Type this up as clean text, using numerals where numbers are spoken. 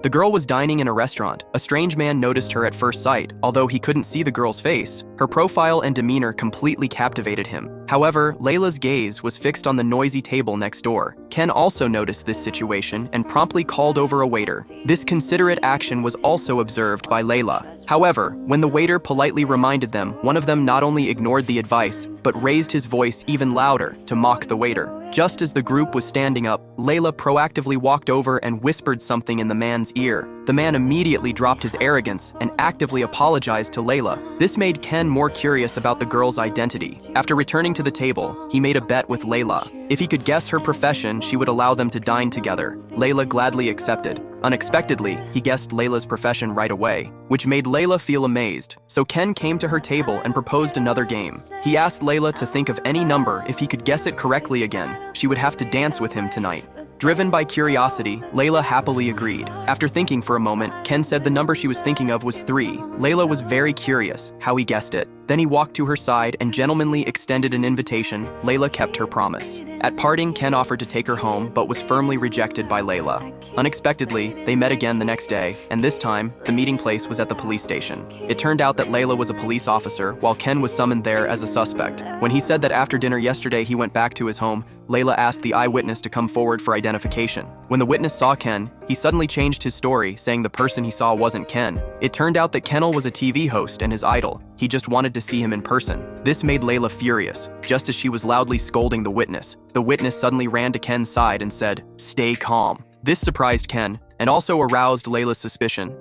The girl was dining in a restaurant. A strange man noticed her at first sight. Although he couldn't see the girl's face, her profile and demeanor completely captivated him. However, Layla's gaze was fixed on the noisy table next door. Ken also noticed this situation and promptly called over a waiter. This considerate action was also observed by Layla. However, when the waiter politely reminded them, one of them not only ignored the advice, but raised his voice even louder to mock the waiter. Just as the group was standing up, Layla proactively walked over and whispered something in the man's ear. The man immediately dropped his arrogance and actively apologized to Layla. This made Ken more curious about the girl's identity. After returning to the table, he made a bet with Layla. If he could guess her profession, she would allow them to dine together. Layla gladly accepted. Unexpectedly, he guessed Layla's profession right away, which made Layla feel amazed. So Ken came to her table and proposed another game. He asked Layla to think of any number. If he could guess it correctly again, she would have to dance with him tonight. Driven by curiosity, Layla happily agreed. After thinking for a moment, Ken said the number she was thinking of was 3. Layla was very curious how he guessed it. Then he walked to her side and gentlemanly extended an invitation. Layla kept her promise. At parting, Ken offered to take her home, but was firmly rejected by Layla. Unexpectedly, they met again the next day, and this time, the meeting place was at the police station. It turned out that Layla was a police officer, while Ken was summoned there as a suspect. When he said that after dinner yesterday he went back to his home, Layla asked the eyewitness to come forward for identification. When the witness saw Ken, he suddenly changed his story, saying the person he saw wasn't Ken. It turned out that Kennel was a TV host and his idol. He just wanted to see him in person. This made Layla furious. Just as she was loudly scolding the witness suddenly ran to Ken's side and said, "Stay calm." This surprised Ken and also aroused Layla's suspicion.